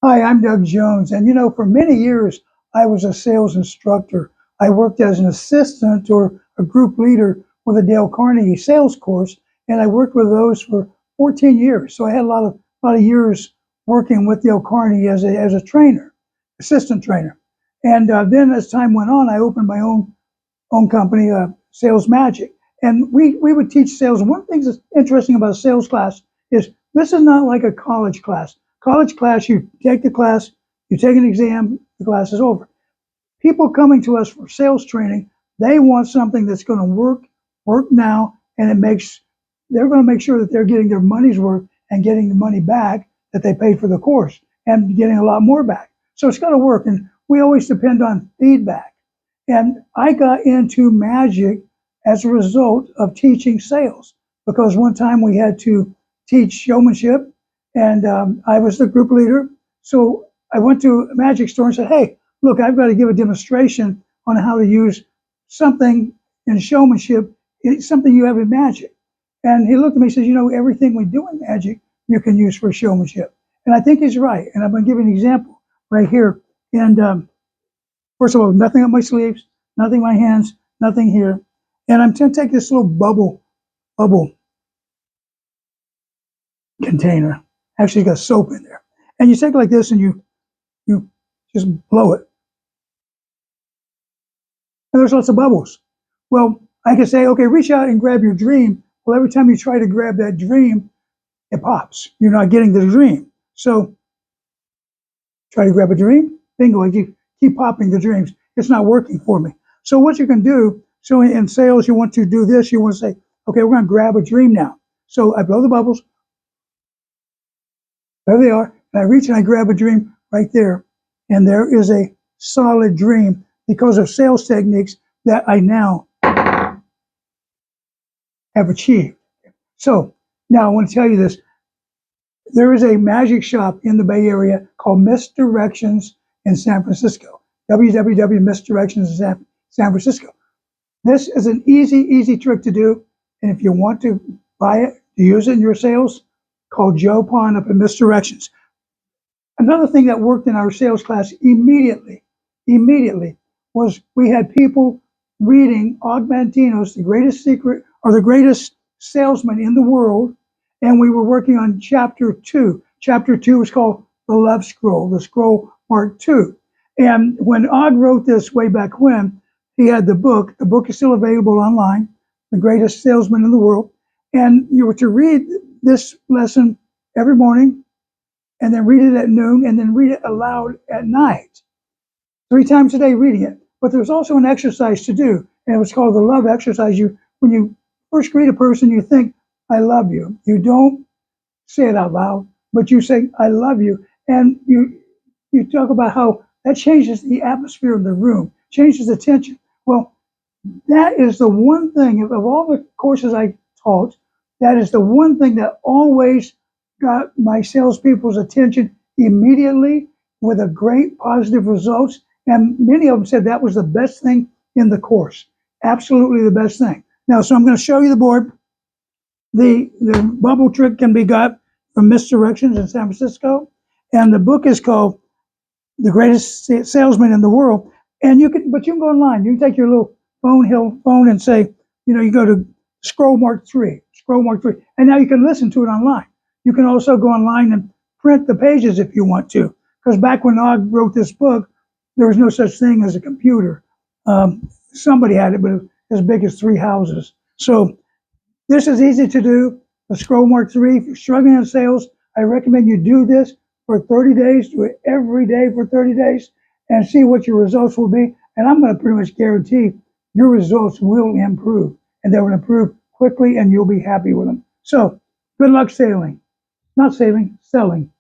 Hi, I'm Doug Jones. And for many years, I was a sales instructor. I worked as an assistant or a group leader with a Dale Carnegie sales course, and I worked with those for 14 years. So I had a lot of years working with Dale Carnegie as a trainer, assistant trainer. And then as time went on, I opened my own company, Sales Magic. And we would teach sales. One thing that's interesting about a sales class is this is not like a college class. College class, you take the class, you take an exam, the class is over. People coming to us for sales training, they want something that's going to work now, and they're going to make sure that they're getting their money's worth and getting the money back that they paid for the course and getting a lot more back. So it's got to work, and we always depend on feedback. And I got into magic as a result of teaching sales because one time we had to teach showmanship, and I was the group leader. So I went to a magic store and said, "Hey, look, I've got to give a demonstration on how to use something in showmanship, it's something you have in magic." And he looked at me and says, everything we do in magic, you can use for showmanship. And I think he's right. And I'm going to give you an example right here. And first of all, nothing on my sleeves, nothing on my hands, nothing here. And I'm going to take this little bubble container. Actually, got soap in there. And you take it like this and you just blow it. And there's lots of bubbles. Well, I can say, okay, reach out and grab your dream. Well, every time you try to grab that dream, it pops. You're not getting the dream. So try to grab a dream, bingo, you keep popping the dreams. It's not working for me. So what you can do, so in sales, you want to do this, you want to say, okay, we're going to grab a dream now. So I blow the bubbles, there they are, and I reach and I grab a dream right there. And there is a solid dream because of sales techniques that I now have achieved. So now I want to tell you this. There is a magic shop in the Bay Area called Misdirections in San Francisco. www.misdirections in San Francisco. This is an easy trick to do. And if you want to buy it, to use it in your sales, call Joe Pond up at Misdirections. Another thing that worked in our sales class immediately was we had people reading Og Mantino's The Greatest Secret or The Greatest Salesman in the World, and we were working on chapter 2. Chapter 2 was called The Love Scroll, the scroll mark 2. And when Og wrote this way back when, he had the book. The book is still available online, The Greatest Salesman in the World. And you were to read this lesson every morning, and then read it at noon, and then read it aloud at night. 3 times a day reading it. But there's also an exercise to do, and it was called the love exercise. When you first greet a person, you think, I love you. You don't say it out loud, but you say, I love you. And you talk about how that changes the atmosphere in the room, changes the tension. Well, that is the one thing, of all the courses I taught, that is the one thing that always got my salespeople's attention immediately with a great positive results. And many of them said that was the best thing in the course. Absolutely the best thing. Now, so I'm going to show you the board. The bubble trick can be got from Misdirections in San Francisco. And the book is called The Greatest Salesman in the World. And you can go online. You can take your little phone and say, you go to scroll mark 3, and now you can listen to it online. You can also go online and print the pages if you want to, because back when Og wrote this book, there was no such thing as a computer. Somebody had it, but it was as big as 3 houses. So this is easy to do. The scroll mark 3, if you're struggling in sales, I recommend you do this for 30 days. Do it every day for 30 days and see what your results will be. And I'm going to pretty much guarantee your results will improve, and they will improve quickly, and you'll be happy with them. So good luck selling. Not saving, selling.